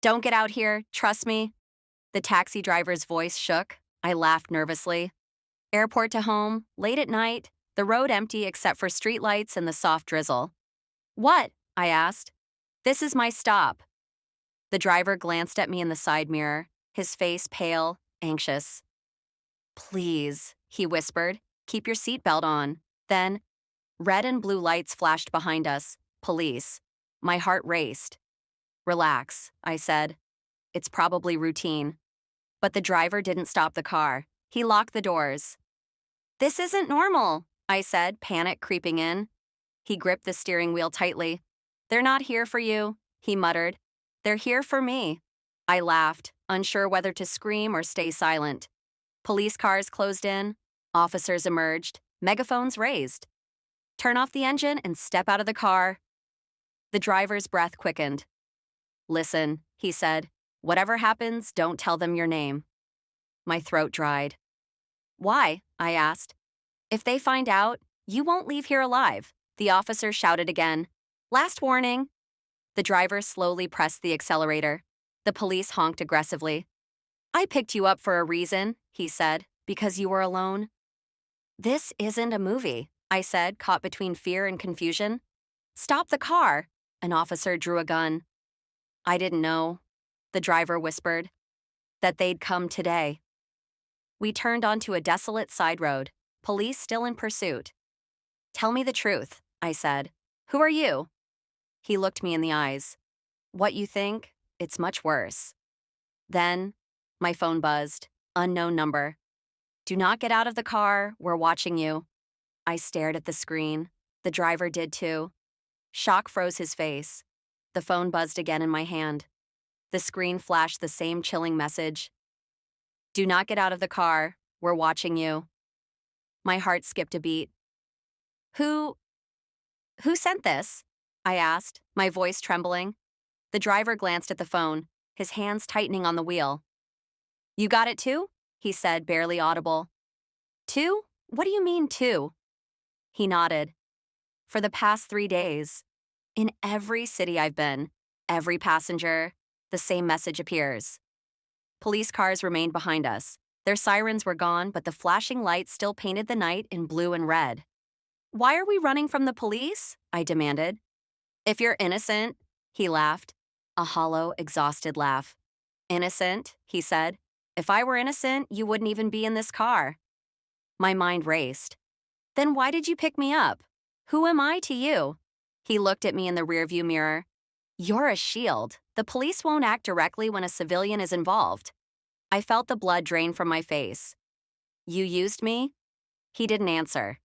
Don't get out here, trust me. The taxi driver's voice shook. I laughed nervously. Airport to home, late at night, the road empty except for streetlights and the soft drizzle. What? I asked. This is my stop. The driver glanced at me in the side mirror, his face pale, anxious. Please, he whispered, keep your seatbelt on. Then, red and blue lights flashed behind us. Police. My heart raced. Relax, I said. It's probably routine. But the driver didn't stop the car. He locked the doors. This isn't normal, I said, panic creeping in. He gripped the steering wheel tightly. They're not here for you, he muttered. They're here for me. I laughed, unsure whether to scream or stay silent. Police cars closed in. Officers emerged, megaphones raised. Turn off the engine and step out of the car. The driver's breath quickened. Listen, he said. Whatever happens, don't tell them your name. My throat dried. Why? I asked. If they find out, you won't leave here alive, the officer shouted again. Last warning. The driver slowly pressed the accelerator. The police honked aggressively. I picked you up for a reason, he said, because you were alone. This isn't a movie, I said, caught between fear and confusion. Stop the car. An officer drew a gun. I didn't know, the driver whispered, that they'd come today. We turned onto a desolate side road, police still in pursuit. Tell me the truth, I said. Who are you? He looked me in the eyes. What you think? It's much worse. Then, my phone buzzed. Unknown number. Do not get out of the car, we're watching you. I stared at the screen. The driver did too. Shock froze his face. The phone buzzed again in my hand. The screen flashed the same chilling message. Do not get out of the car, we're watching you. My heart skipped a beat. Who sent this? I asked, my voice trembling. The driver glanced at the phone, his hands tightening on the wheel. You got it too? He said, barely audible. Two? What do you mean, two? He nodded. For the past 3 days, in every city I've been, every passenger, the same message appears. Police cars remained behind us. Their sirens were gone, but the flashing lights still painted the night in blue and red. Why are we running from the police? I demanded. If you're innocent, he laughed. A hollow, exhausted laugh. Innocent, he said. If I were innocent, you wouldn't even be in this car. My mind raced. Then why did you pick me up? Who am I to you? He looked at me in the rearview mirror. You're a shield. The police won't act directly when a civilian is involved. I felt the blood drain from my face. You used me? He didn't answer.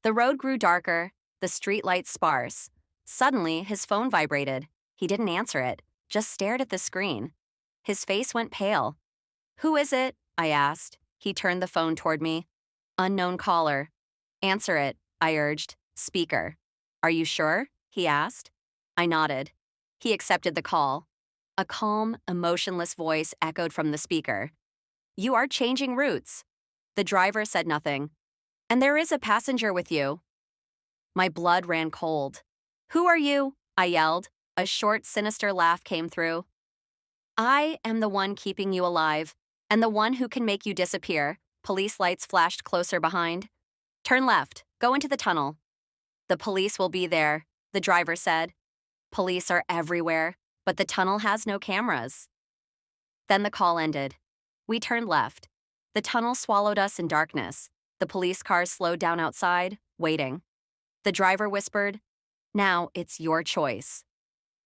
The road grew darker, the street lights sparse. Suddenly, his phone vibrated. He didn't answer it, just stared at the screen. His face went pale. Who is it? I asked. He turned the phone toward me. Unknown caller. Answer it, I urged. Speaker. Are you sure? He asked. I nodded. He accepted the call. A calm, emotionless voice echoed from the speaker. You are changing routes. The driver said nothing. And there is a passenger with you. My blood ran cold. Who are you? I yelled. A short, sinister laugh came through. I am the one keeping you alive, and the one who can make you disappear. Police lights flashed closer behind. Turn left. Go into the tunnel. The police will be there, the driver said. Police are everywhere, but the tunnel has no cameras. Then the call ended. We turned left. The tunnel swallowed us in darkness. The police cars slowed down outside, waiting. The driver whispered, Now it's your choice.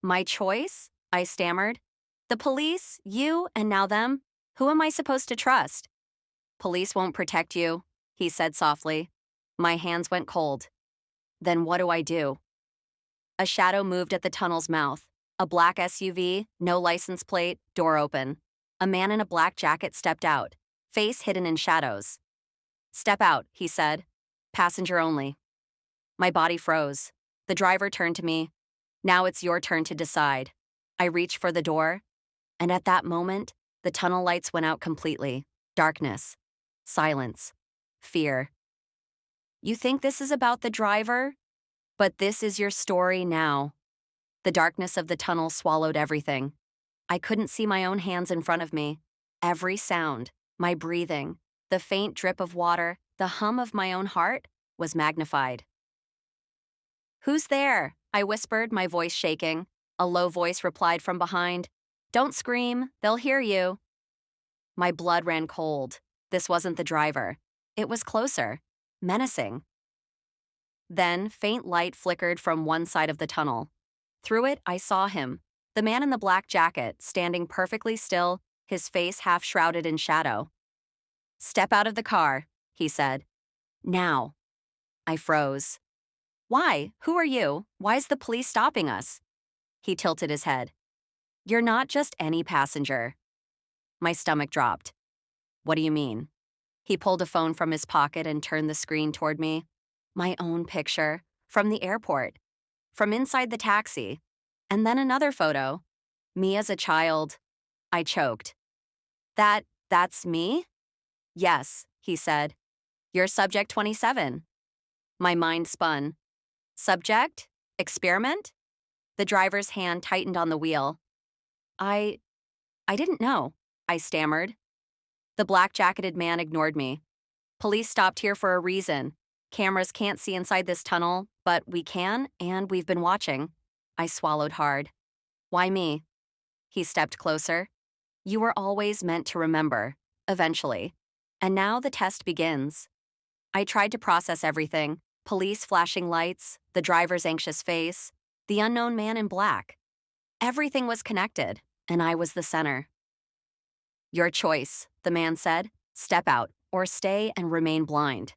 My choice? I stammered. The police, you, and now them? Who am I supposed to trust? Police won't protect you, he said softly. My hands went cold. Then what do I do? A shadow moved at the tunnel's mouth. A black SUV, no license plate, door open. A man in a black jacket stepped out, face hidden in shadows. Step out, he said. Passenger only. My body froze. The driver turned to me. Now it's your turn to decide. I reached for the door, and at that moment, the tunnel lights went out completely. Darkness. Silence. Fear. You think this is about the driver? But this is your story now. The darkness of the tunnel swallowed everything. I couldn't see my own hands in front of me. Every sound, my breathing, the faint drip of water, the hum of my own heart was magnified. "Who's there?" I whispered, my voice shaking. A low voice replied from behind, "Don't scream, they'll hear you." My blood ran cold. This wasn't the driver. It was closer, menacing. Then, faint light flickered from one side of the tunnel. Through it, I saw him, the man in the black jacket, standing perfectly still, his face half shrouded in shadow. "Step out of the car," he said. "Now." I froze. "Why? Who are you? Why is the police stopping us?" He tilted his head. "You're not just any passenger." My stomach dropped. "What do you mean?" He pulled a phone from his pocket and turned the screen toward me. My own picture, from the airport, from inside the taxi, and then another photo. Me as a child. I choked. That's me?" "Yes," he said. "You're subject 27. My mind spun. "Subject? Experiment?" The driver's hand tightened on the wheel. I didn't know," I stammered. The black-jacketed man ignored me. "Police stopped here for a reason. Cameras can't see inside this tunnel, but we can, and we've been watching." I swallowed hard. "Why me?" He stepped closer. "You were always meant to remember, eventually. And now the test begins." I tried to process everything: police flashing lights, the driver's anxious face, the unknown man in black. Everything was connected, and I was the center. "Your choice," the man said. "Step out, or stay and remain blind."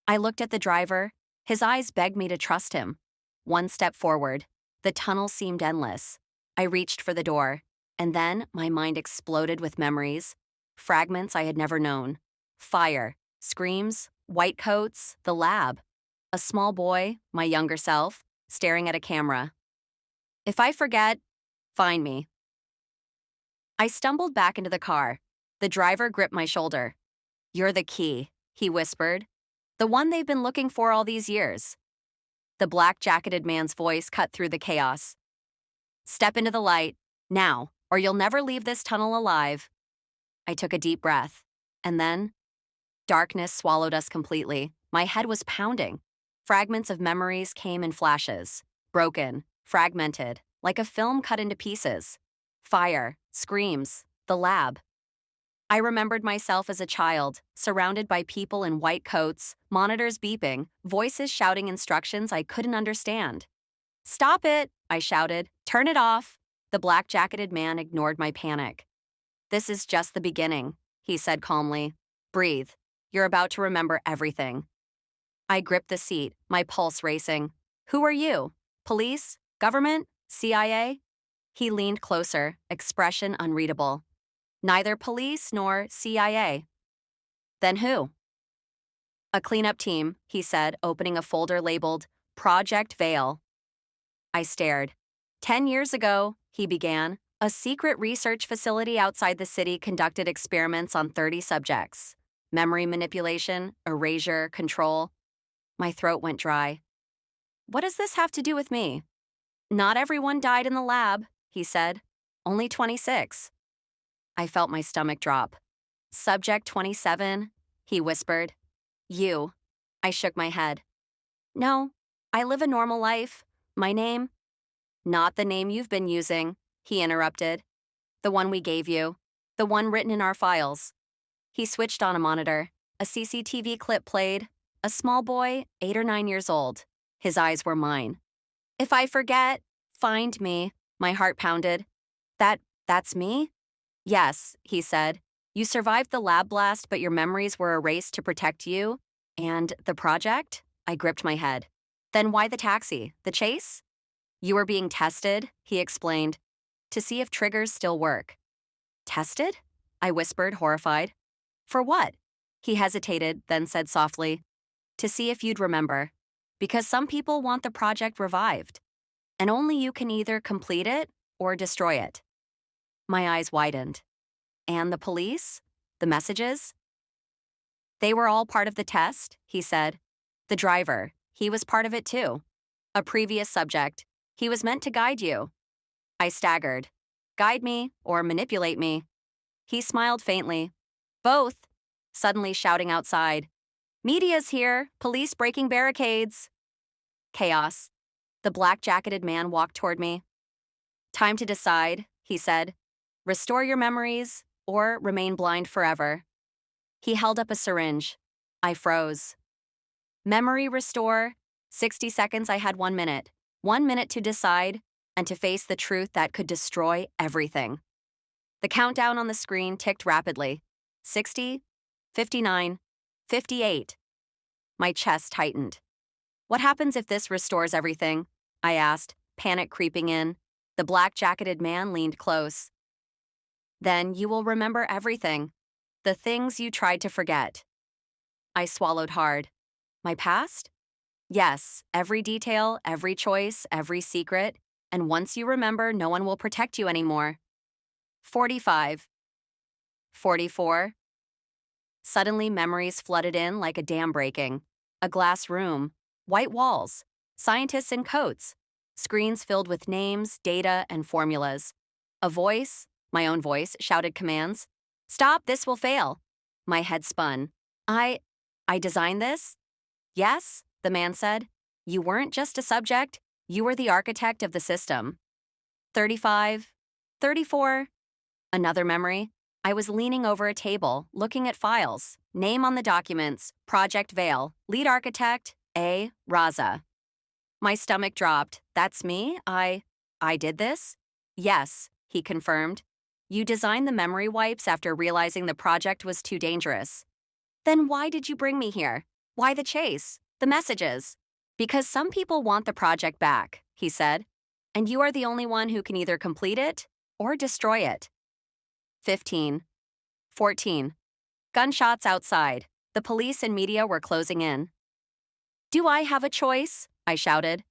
I looked at the driver. His eyes begged me to trust him. One step forward. The tunnel seemed endless. I reached for the door, and then my mind exploded with memories. Fragments I had never known. Fire, screams, white coats, the lab. A small boy, my younger self, staring at a camera. "If I forget, find me." I stumbled back into the car. The driver gripped my shoulder. "You're the key," he whispered. "The one they've been looking for all these years." The black-jacketed man's voice cut through the chaos. "Step into the light, now, or you'll never leave this tunnel alive." I took a deep breath. And then, darkness swallowed us completely. My head was pounding. Fragments of memories came in flashes. Broken, fragmented, like a film cut into pieces. Fire, screams, the lab. I remembered myself as a child, surrounded by people in white coats, monitors beeping, voices shouting instructions I couldn't understand. "Stop it," I shouted. "Turn it off." The black-jacketed man ignored my panic. "This is just the beginning," he said calmly. "Breathe. You're about to remember everything." I gripped the seat, my pulse racing. "Who are you? Police? Government? CIA?" He leaned closer, expression unreadable. "Neither police nor CIA." "Then who?" "A cleanup team," he said, opening a folder labeled Project Veil. I stared. 10 years ago, he began, a secret research facility outside the city conducted experiments on 30 subjects. Memory manipulation, erasure, control. My throat went dry. "What does this have to do with me?" "Not everyone died in the lab," he said. "Only 26. I felt my stomach drop. "Subject 27, he whispered. "You." I shook my head. "No, I live a normal life. My name—" "Not the name you've been using," he interrupted. "The one we gave you. The one written in our files." He switched on a monitor. A CCTV clip played. A small boy, 8 or 9 years old. His eyes were mine. "If I forget, find me," my heart pounded. That's me?" "Yes," he said. "You survived the lab blast, but your memories were erased to protect you. And the project?" I gripped my head. "Then why the taxi? The chase?" "You were being tested," he explained, "to see if triggers still work." "Tested?" I whispered, horrified. "For what?" He hesitated, then said softly, "To see if you'd remember. Because some people want the project revived. And only you can either complete it or destroy it." My eyes widened. "And the police? The messages?" "They were all part of the test," he said. "The driver, he was part of it too. A previous subject. He was meant to guide you." I staggered. Guide me or manipulate me? He smiled faintly. Both, suddenly shouting outside. Media's here, police breaking barricades. Chaos. The black-jacketed man walked toward me. Time to decide, he said. Restore your memories or remain blind forever. He held up a syringe. I froze. Memory restore. 60 seconds, I had 1 minute. 1 minute to decide and to face the truth that could destroy everything. The countdown on the screen ticked rapidly. 60, 59, 58. My chest tightened. What happens if this restores everything? I asked, panic creeping in. The black-jacketed man leaned close. Then you will remember everything. The things you tried to forget. I swallowed hard. My past? Yes, every detail, every choice, every secret. And once you remember, no one will protect you anymore. 45. 44. Suddenly, memories flooded in like a dam breaking. A glass room, white walls, scientists in coats, screens filled with names, data, and formulas. A voice, my own voice, shouted commands. Stop, this will fail. My head spun. I designed this? Yes, the man said. You weren't just a subject, you were the architect of the system. 35, 34. Another memory. I was leaning over a table, looking at files. Name on the documents, Project Veil, lead architect, A. Raza. My stomach dropped. That's me? I did this? Yes, he confirmed. You designed the memory wipes after realizing the project was too dangerous. Then why did you bring me here? Why the chase? The messages? Because some people want the project back, he said. And you are the only one who can either complete it or destroy it. 15. 14. Gunshots outside. The police and media were closing in. Do I have a choice? I shouted.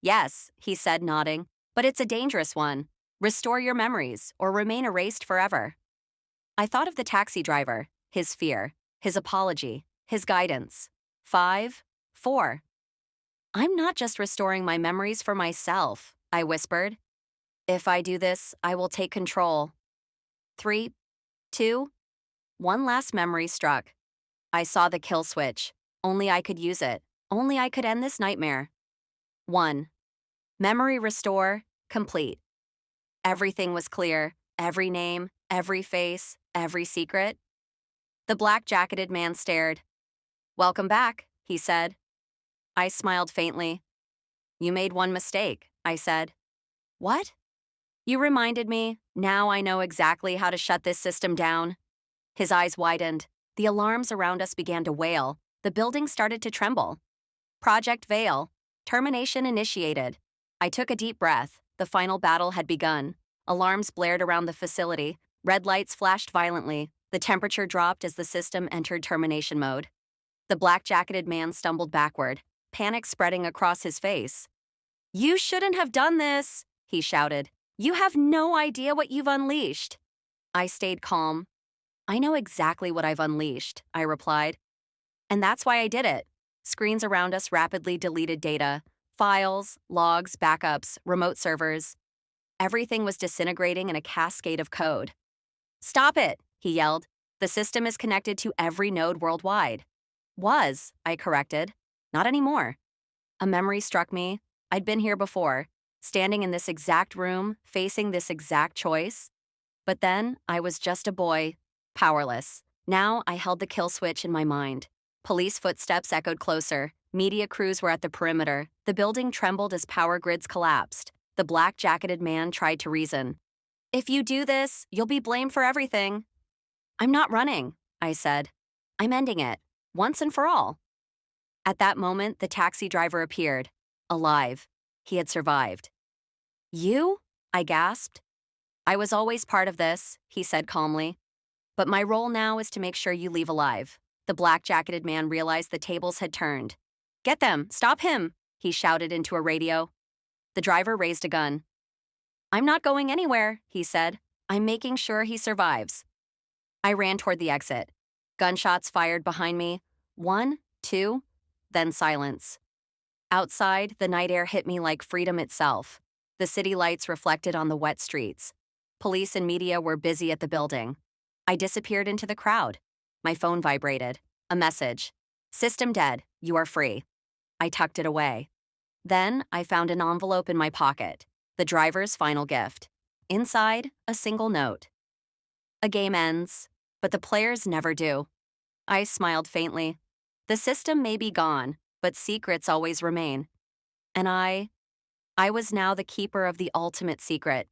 Yes, he said, nodding. But it's a dangerous one. Restore your memories or remain erased forever. I thought of the taxi driver, his fear, his apology, his guidance. 5, 4. I'm not just restoring my memories for myself, I whispered. If I do this, I will take control. 3, 2, 1 last memory struck. I saw the kill switch. Only I could use it. Only I could end this nightmare. 1. Memory restore, complete. Everything was clear. Every name, every face, every secret. The black-jacketed man stared. Welcome back, he said. I smiled faintly. You made one mistake, I said. What? You reminded me. Now I know exactly how to shut this system down. His eyes widened. The alarms around us began to wail. The building started to tremble. Project Veil. Termination initiated. I took a deep breath. The final battle had begun. Alarms blared around the facility. Red lights flashed violently. The temperature dropped as the system entered termination mode. The black-jacketed man stumbled backward, panic spreading across his face. You shouldn't have done this, he shouted. You have no idea what you've unleashed. I stayed calm. I know exactly what I've unleashed, I replied. And that's why I did it. Screens around us rapidly deleted data. Files, logs, backups, remote servers. Everything was disintegrating in a cascade of code. Stop it, he yelled. The system is connected to every node worldwide. Was, I corrected. Not anymore. A memory struck me. I'd been here before, standing in this exact room, facing this exact choice. But then I was just a boy, powerless. Now I held the kill switch in my mind. Police footsteps echoed closer. Media crews were at the perimeter. The building trembled as power grids collapsed. The black-jacketed man tried to reason. If you do this, you'll be blamed for everything. I'm not running, I said. I'm ending it, once and for all. At that moment, the taxi driver appeared, alive. He had survived. You? I gasped. I was always part of this, he said calmly. But my role now is to make sure you leave alive. The black-jacketed man realized the tables had turned. Get them! Stop him! He shouted into a radio. The driver raised a gun. I'm not going anywhere, he said. I'm making sure he survives. I ran toward the exit. Gunshots fired behind me. 1, 2, then silence. Outside, the night air hit me like freedom itself. The city lights reflected on the wet streets. Police and media were busy at the building. I disappeared into the crowd. My phone vibrated. A message. System dead. You are free. I tucked it away. Then I found an envelope in my pocket. The driver's final gift. Inside, a single note. A game ends, but the players never do. I smiled faintly. The system may be gone, but secrets always remain. And I was now the keeper of the ultimate secret.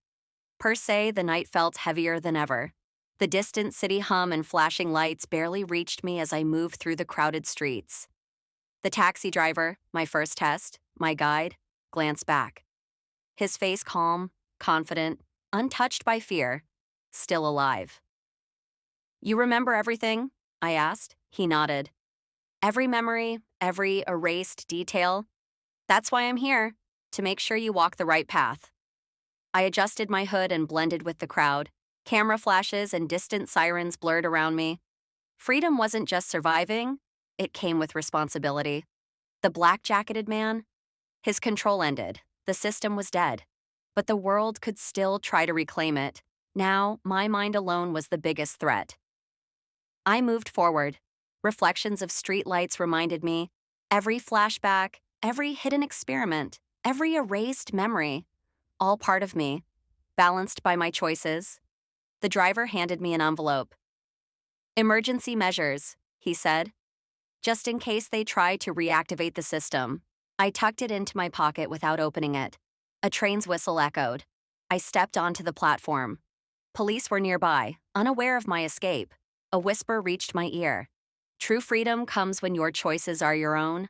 Per se, the night felt heavier than ever. The distant city hum and flashing lights barely reached me as I moved through the crowded streets. The taxi driver, my first test, my guide, glanced back. His face calm, confident, untouched by fear, still alive. You remember everything? I asked. He nodded. Every memory, every erased detail. That's why I'm here, to make sure you walk the right path. I adjusted my hood and blended with the crowd. Camera flashes and distant sirens blurred around me. Freedom wasn't just surviving, it came with responsibility. The black-jacketed man? His control ended. The system was dead. But the world could still try to reclaim it. Now, my mind alone was the biggest threat. I moved forward. Reflections of streetlights reminded me. Every flashback, every hidden experiment, every erased memory. All part of me, balanced by my choices. The driver handed me an envelope. Emergency measures, he said. Just in case they try to reactivate the system. I tucked it into my pocket without opening it. A train's whistle echoed. I stepped onto the platform. Police were nearby, unaware of my escape. A whisper reached my ear. True freedom comes when your choices are your own.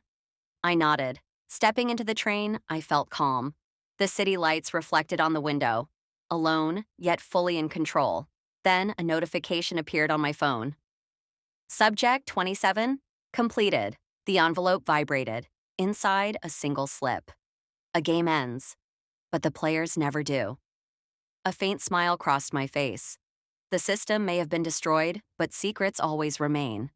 I nodded. Stepping into the train, I felt calm. The city lights reflected on the window. Alone, yet fully in control. Then a notification appeared on my phone. Subject 27, completed. The envelope vibrated. Inside, a single slip. A game ends. But the players never do. A faint smile crossed my face. The system may have been destroyed, but secrets always remain.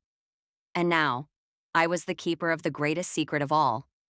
And now, I was the keeper of the greatest secret of all.